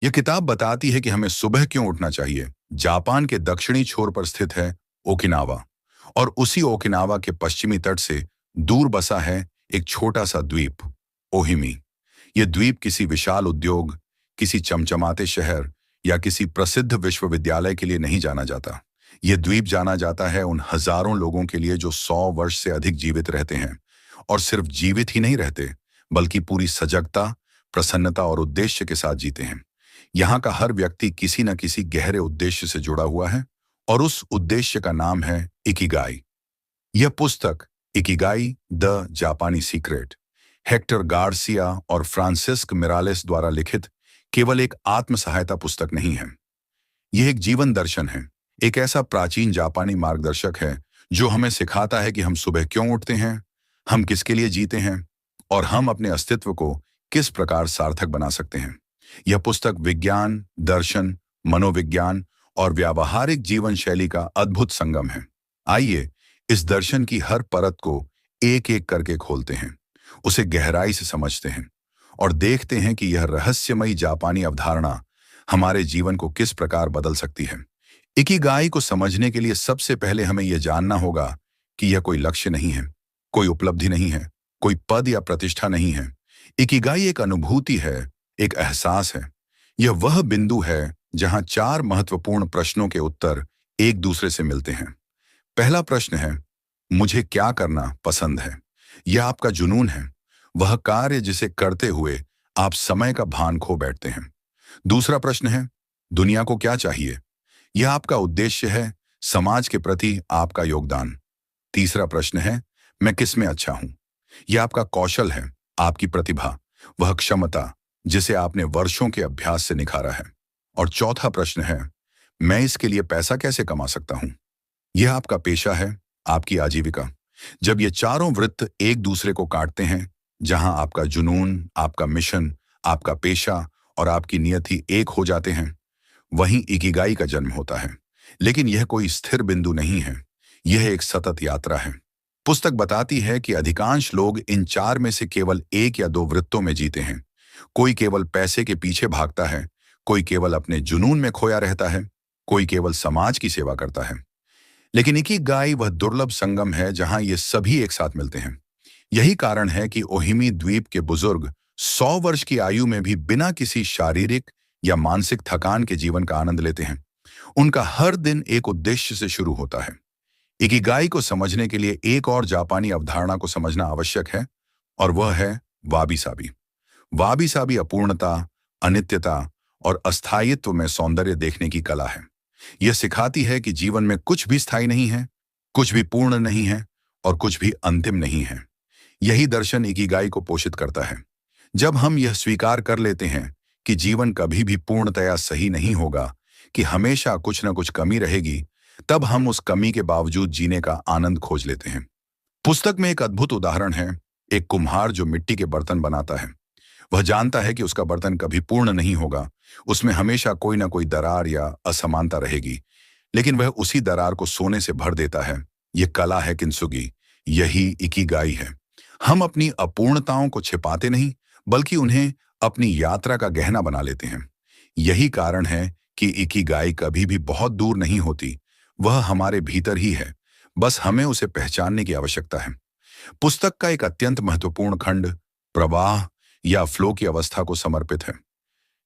यह किताब बताती है कि हमें सुबह क्यों उठना चाहिए। जापान के दक्षिणी छोर पर स्थित है ओकिनावा, और उसी ओकिनावा के पश्चिमी तट से दूर बसा है एक छोटा सा द्वीप, ओहिमी। यह द्वीप किसी विशाल उद्योग, किसी चमचमाते शहर या किसी प्रसिद्ध विश्वविद्यालय के लिए नहीं जाना जाता। यह द्वीप जाना जाता है उन हजारों लोगों के लिए जो 100 वर्ष से अधिक जीवित रहते हैं, और सिर्फ जीवित ही नहीं रहते, बल्कि पूरी सजगता, प्रसन्नता और उद्देश्य के साथ जीते हैं। यहाँ का हर व्यक्ति किसी न किसी गहरे उद्देश्य से जुड़ा हुआ है, और उस उद्देश्य का नाम है इकिगाई। यह पुस्तक इकिगाई द जापानी सीक्रेट, हेक्टर गार्सिया और फ्रांसिस्क मिरालेस द्वारा लिखित केवल एक आत्म सहायता पुस्तक नहीं है। यह एक जीवन दर्शन है, एक ऐसा प्राचीन जापानी मार्गदर्शक है जो हमें सिखाता है कि हम सुबह क्यों उठते हैं, हम किसके लिए जीते हैं, और हम अपने अस्तित्व को किस प्रकार सार्थक बना सकते हैं। यह पुस्तक विज्ञान, दर्शन, मनोविज्ञान और व्यावहारिक जीवन शैली का अद्भुत संगम है। आइए इस दर्शन की हर परत को एक एक करके खोलते हैं, उसे गहराई से समझते हैं और देखते हैं कि यह रहस्यमयी जापानी अवधारणा हमारे जीवन को किस प्रकार बदल सकती है। इकिगाई को समझने के लिए सबसे पहले हमें यह जानना होगा कि यह कोई लक्ष्य नहीं है, कोई उपलब्धि नहीं है, कोई पद या प्रतिष्ठा नहीं है। इकिगाई एक अनुभूति है, एक एहसास है। यह वह बिंदु है जहां 4 महत्वपूर्ण प्रश्नों के उत्तर एक दूसरे से मिलते हैं। पहला प्रश्न है, मुझे क्या करना पसंद है? यह आपका जुनून है, वह कार्य जिसे करते हुए आप समय का भान खो बैठते हैं। दूसरा प्रश्न है, दुनिया को क्या चाहिए? यह आपका उद्देश्य है, समाज के प्रति आपका योगदान। तीसरा प्रश्न है, मैं किस में अच्छा हूं? यह आपका कौशल है, आपकी प्रतिभा, वह क्षमता जिसे आपने वर्षों के अभ्यास से निखारा है। और चौथा प्रश्न है, मैं इसके लिए पैसा कैसे कमा सकता हूं? यह आपका पेशा है, आपकी आजीविका। जब ये चारों वृत्त एक दूसरे को काटते हैं, जहां आपका जुनून, आपका मिशन, आपका पेशा और आपकी नियति एक हो जाते हैं, वहीं इकिगाई का जन्म होता है। लेकिन यह कोई स्थिर बिंदु नहीं है, यह एक सतत यात्रा है। पुस्तक बताती है कि अधिकांश लोग इन 4 में से केवल 1 या 2 वृत्तों में जीते हैं। कोई केवल पैसे के पीछे भागता है, कोई केवल अपने जुनून में खोया रहता है, कोई केवल समाज की सेवा करता है। लेकिन इकिगाई वह दुर्लभ संगम है जहां ये सभी एक साथ मिलते हैं। यही कारण है कि ओहिमी द्वीप के बुजुर्ग 100 वर्ष की आयु में भी बिना किसी शारीरिक या मानसिक थकान के जीवन का आनंद लेते हैं। उनका हर दिन एक उद्देश्य से शुरू होता है। इकिगाई को समझने के लिए एक और जापानी अवधारणा को समझना आवश्यक है, और वह है वाबी साबी। वाबी साबी अपूर्णता, अनित्यता और अस्थायित्व में सौंदर्य देखने की कला है। यह सिखाती है कि जीवन में कुछ भी स्थायी नहीं है, कुछ भी पूर्ण नहीं है और कुछ भी अंतिम नहीं है। यही दर्शन इकिगाई को पोषित करता है। जब हम यह स्वीकार कर लेते हैं कि जीवन कभी भी पूर्णतया सही नहीं होगा, कि हमेशा कुछ न कुछ कमी रहेगी, तब हम उस कमी के बावजूद जीने का आनंद खोज लेते हैं। पुस्तक में एक अद्भुत उदाहरण है, एक कुम्हार जो मिट्टी के बर्तन बनाता है। वह जानता है कि उसका बर्तन कभी पूर्ण नहीं होगा, उसमें हमेशा कोई ना कोई दरार या असमानता रहेगी, लेकिन वह उसी दरार को सोने से भर देता है। यह कला है किंसुगी, यही इकिगाई है। हम अपनी अपूर्णताओं को छिपाते नहीं, बल्कि उन्हें अपनी यात्रा का गहना बना लेते हैं। यही कारण है कि इकिगाई कभी भी बहुत दूर नहीं होती, वह हमारे भीतर ही है, बस हमें उसे पहचानने की आवश्यकता है। पुस्तक का एक अत्यंत महत्वपूर्ण खंड प्रवाह या फ्लो की अवस्था को समर्पित है।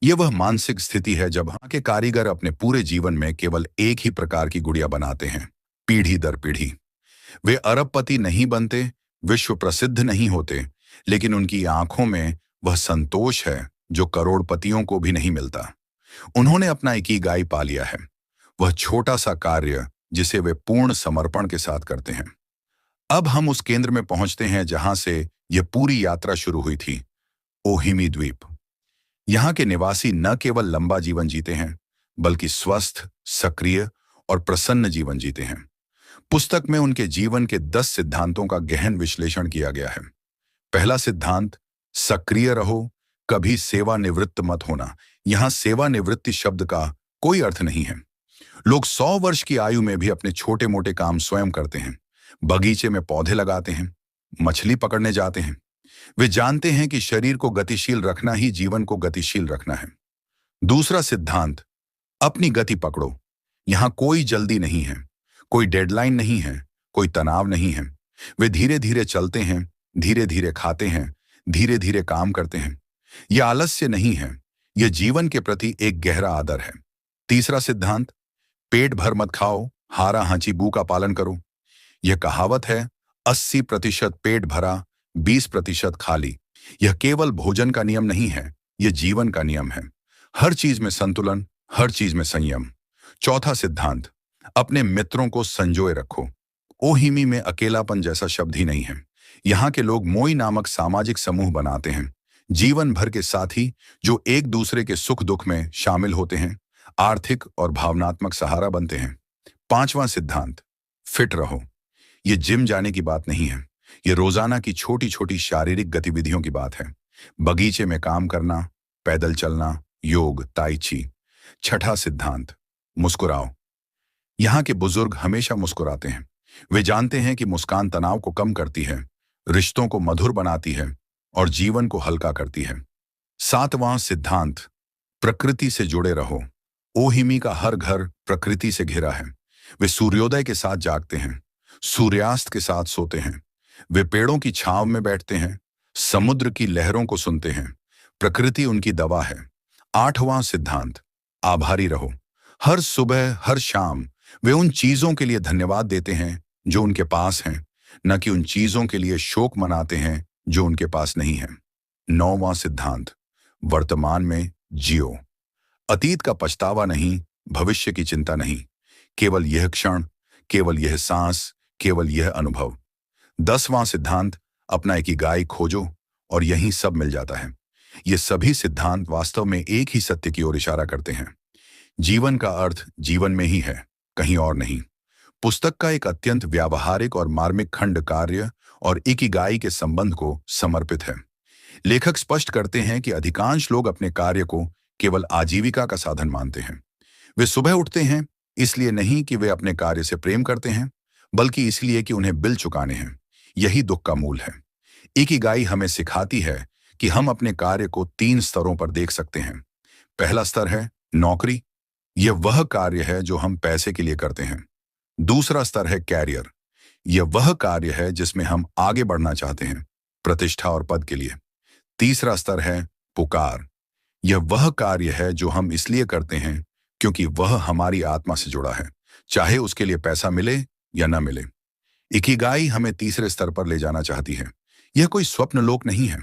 यह वह मानसिक स्थिति है जब यहाँ के कारीगर अपने पूरे जीवन में केवल एक ही प्रकार की गुड़िया बनाते हैं, पीढ़ी दर पीढ़ी। वे अरबपति नहीं बनते, विश्व प्रसिद्ध नहीं होते, लेकिन उनकी आंखों में वह संतोष है जो करोड़पतियों को भी नहीं मिलता। उन्होंने अपना इकिगाई पा लिया है, वह छोटा सा कार्य जिसे वे पूर्ण समर्पण के साथ करते हैं। अब हम उस केंद्र में पहुंचते हैं जहां से यह पूरी यात्रा शुरू हुई थी, ओहिमी द्वीप। यहाँ के निवासी न केवल लंबा जीवन जीते हैं, बल्कि स्वस्थ, सक्रिय और प्रसन्न जीवन जीते हैं। पुस्तक में उनके जीवन के 10 सिद्धांतों का गहन विश्लेषण किया गया है। पहला सिद्धांत, सक्रिय रहो, कभी सेवानिवृत्त मत होना। यहाँ सेवानिवृत्ति शब्द का कोई अर्थ नहीं है। लोग 100 वर्ष की आयु में भी अपने छोटे मोटे काम स्वयं करते हैं, बगीचे में पौधे लगाते हैं, मछली पकड़ने जाते हैं। वे जानते हैं कि शरीर को गतिशील रखना ही जीवन को गतिशील रखना है। दूसरा सिद्धांत, अपनी गति पकड़ो। यहां कोई जल्दी नहीं है, कोई डेडलाइन नहीं है, कोई तनाव नहीं है। वे धीरे धीरे चलते हैं, धीरे धीरे खाते हैं, धीरे धीरे काम करते हैं। यह आलस्य नहीं है, यह जीवन के प्रति एक गहरा आदर है। तीसरा सिद्धांत, पेट भर मत खाओ, हारा हांची बू का पालन करो। यह कहावत है, 80% पेट भरा, 20% खाली। यह केवल भोजन का नियम नहीं है, यह जीवन का नियम है। हर चीज में संतुलन, हर चीज में संयम। चौथा सिद्धांत, अपने मित्रों को संजोए रखो। ओहिमी में अकेलापन जैसा शब्द ही नहीं है। यहाँ के लोग मोई नामक सामाजिक समूह बनाते हैं, जीवन भर के साथी जो एक दूसरे के सुख दुख में शामिल होते हैं, आर्थिक और भावनात्मक सहारा बनते हैं। पांचवां सिद्धांत, फिट रहो। ये जिम जाने की बात नहीं है, ये रोजाना की छोटी छोटी शारीरिक गतिविधियों की बात है। बगीचे में काम करना, पैदल चलना, योग, ताई ची। छठा सिद्धांत, मुस्कुराओ। यहाँ के बुजुर्ग हमेशा मुस्कुराते हैं। वे जानते हैं कि मुस्कान तनाव को कम करती है, रिश्तों को मधुर बनाती है और जीवन को हल्का करती है। सातवां सिद्धांत, प्रकृति से जुड़े रहो। ओहिमी का हर घर प्रकृति से घिरा है। वे सूर्योदय के साथ जागते हैं, सूर्यास्त के साथ सोते हैं। वे पेड़ों की छांव में बैठते हैं, समुद्र की लहरों को सुनते हैं। प्रकृति उनकी दवा है। आठवां सिद्धांत, आभारी रहो। हर सुबह, हर शाम वे उन चीजों के लिए धन्यवाद देते हैं जो उनके पास हैं, न कि उन चीजों के लिए शोक मनाते हैं जो उनके पास नहीं है। नौवां सिद्धांत, वर्तमान में जियो। अतीत का पछतावा नहीं, भविष्य की चिंता नहीं, केवल यह क्षण, केवल यह सांस, केवल यह अनुभव। 10वां सिद्धांत, अपना इकिगाई खोजो और यहीं सब मिल जाता है। ये सभी सिद्धांत वास्तव में एक ही सत्य की ओर इशारा करते हैं। जीवन का अर्थ जीवन में ही है, कहीं और नहीं। पुस्तक का एक अत्यंत व्यावहारिक और मार्मिक खंड कार्य और इकिगाई के संबंध को समर्पित है। लेखक स्पष्ट करते हैं कि अधिकांश लोग अपने कार्य को केवल आजीविका का साधन मानते हैं। वे सुबह उठते हैं इसलिए नहीं कि वे अपने कार्य से प्रेम करते हैं, बल्कि इसलिए कि उन्हें बिल चुकाने हैं। यही दुख का मूल है। इकिगाई हमें सिखाती है कि हम अपने कार्य को 3 स्तरों पर देख सकते हैं। पहला स्तर है नौकरी। यह वह कार्य है जो हम पैसे के लिए करते हैं। दूसरा स्तर है कैरियर। यह वह कार्य है जिसमें हम आगे बढ़ना चाहते हैं, प्रतिष्ठा और पद के लिए। तीसरा स्तर है पुकार। यह वह कार्य है जो हम इसलिए करते हैं क्योंकि वह हमारी आत्मा से जुड़ा है, चाहे उसके लिए पैसा मिले या न मिले। इकिगाई हमें तीसरे स्तर पर ले जाना चाहती है। यह कोई स्वप्न लोक नहीं है।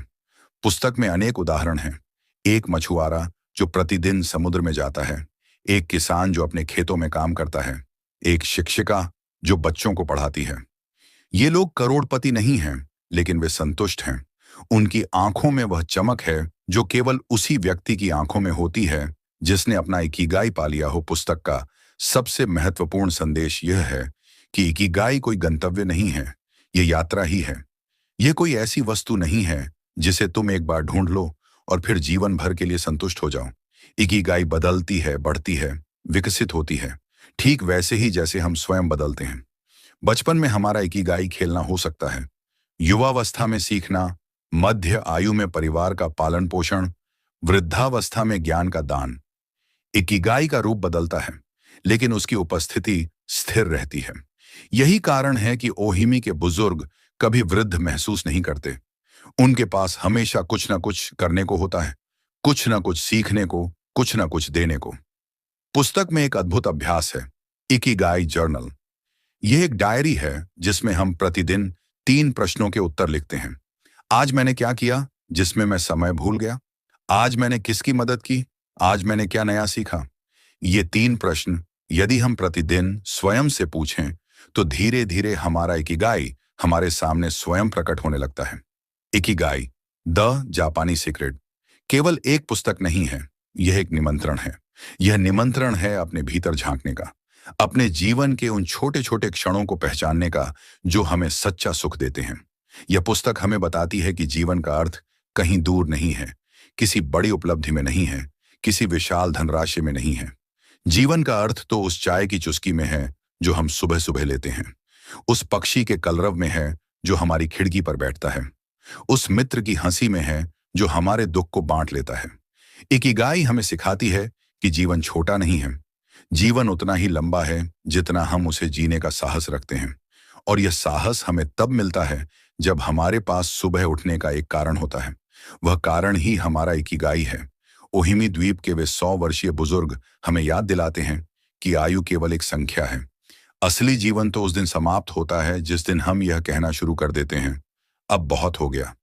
पुस्तक में अनेक उदाहरण हैं। एक मछुआरा जो प्रतिदिन समुद्र में जाता है, एक किसान जो अपने खेतों में काम करता है, एक शिक्षिका जो बच्चों को पढ़ाती है। ये लोग करोड़पति नहीं हैं, लेकिन वे संतुष्ट हैं। उनकी आंखों में वह चमक है जो केवल उसी व्यक्ति की आंखों में होती है जिसने अपना इकिगाई पा लिया हो। पुस्तक का सबसे महत्वपूर्ण संदेश यह है कि इकिगाई कोई गंतव्य नहीं है, यह यात्रा ही है। यह कोई ऐसी वस्तु नहीं है जिसे तुम एक बार ढूंढ लो और फिर जीवन भर के लिए संतुष्ट हो जाओ। इकिगाई बदलती है, बढ़ती है, विकसित होती है, ठीक वैसे ही जैसे हम स्वयं बदलते हैं। बचपन में हमारा इकिगाई खेलना हो सकता है, युवावस्था में सीखना, मध्य आयु में परिवार का पालन पोषण, वृद्धावस्था में ज्ञान का दान। इकिगाई का रूप बदलता है, लेकिन उसकी उपस्थिति स्थिर रहती है। यही कारण है कि ओहिमी के बुजुर्ग कभी वृद्ध महसूस नहीं करते। उनके पास हमेशा कुछ न कुछ करने को होता है, कुछ न कुछ सीखने को, कुछ न कुछ देने को। पुस्तक में एक अद्भुत अभ्यास है, इकिगाई जर्नल। यह एक डायरी है जिसमें हम प्रतिदिन 3 प्रश्नों के उत्तर लिखते हैं। आज मैंने क्या किया जिसमें मैं समय भूल गया? आज मैंने किसकी मदद की? आज मैंने क्या नया सीखा? ये 3 प्रश्न यदि हम प्रतिदिन स्वयं से पूछें तो धीरे धीरे हमारा इकिगाई हमारे सामने स्वयं प्रकट होने लगता है। इकिगाई, द जापानी सीक्रेट, केवल एक पुस्तक नहीं है, यह एक निमंत्रण है। यह निमंत्रण है अपने भीतर झांकने का, अपने जीवन के उन छोटे छोटे क्षणों को पहचानने का जो हमें सच्चा सुख देते हैं। यह पुस्तक हमें बताती है कि जीवन का अर्थ कहीं दूर नहीं है, किसी बड़ी उपलब्धि में नहीं है, किसी विशाल धनराशि में नहीं है। जीवन का अर्थ तो उस चाय की चुस्की में है जो हम सुबह सुबह लेते हैं, उस पक्षी के कलरव में है जो हमारी खिड़की पर बैठता है, उस मित्र की हंसी में है जो हमारे दुख को बांट लेता है। इकिगाई हमें सिखाती है कि जीवन छोटा नहीं है। जीवन उतना ही लंबा है जितना हम उसे जीने का साहस रखते हैं। और यह साहस हमें तब मिलता है जब हमारे पास सुबह उठने का एक कारण होता है। वह कारण ही हमारा इकिगाई है। ओहिमी द्वीप के वे 100 वर्षीय बुजुर्ग हमें याद दिलाते हैं कि आयु केवल एक संख्या है। असली जीवन तो उस दिन समाप्त होता है जिस दिन हम यह कहना शुरू कर देते हैं, अब बहुत हो गया।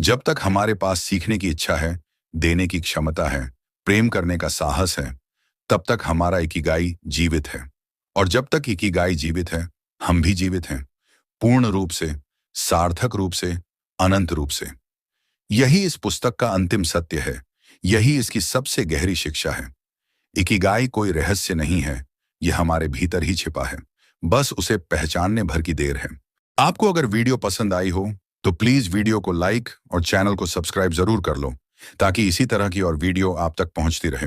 जब तक हमारे पास सीखने की इच्छा है, देने की क्षमता है, प्रेम करने का साहस है, तब तक हमारा इकिगाई जीवित है। और जब तक इकिगाई जीवित है, हम भी जीवित हैं, पूर्ण रूप से, सार्थक रूप से, अनंत रूप से। यही इस पुस्तक का अंतिम सत्य है। यही इसकी सबसे गहरी शिक्षा है। इकिगाई कोई रहस्य नहीं है, यह हमारे भीतर ही छिपा है। बस उसे पहचानने भर की देर है। आपको अगर वीडियो पसंद आई हो तो प्लीज वीडियो को लाइक और चैनल को सब्सक्राइब जरूर कर लो, ताकि इसी तरह की और वीडियो आप तक पहुंचती रहे।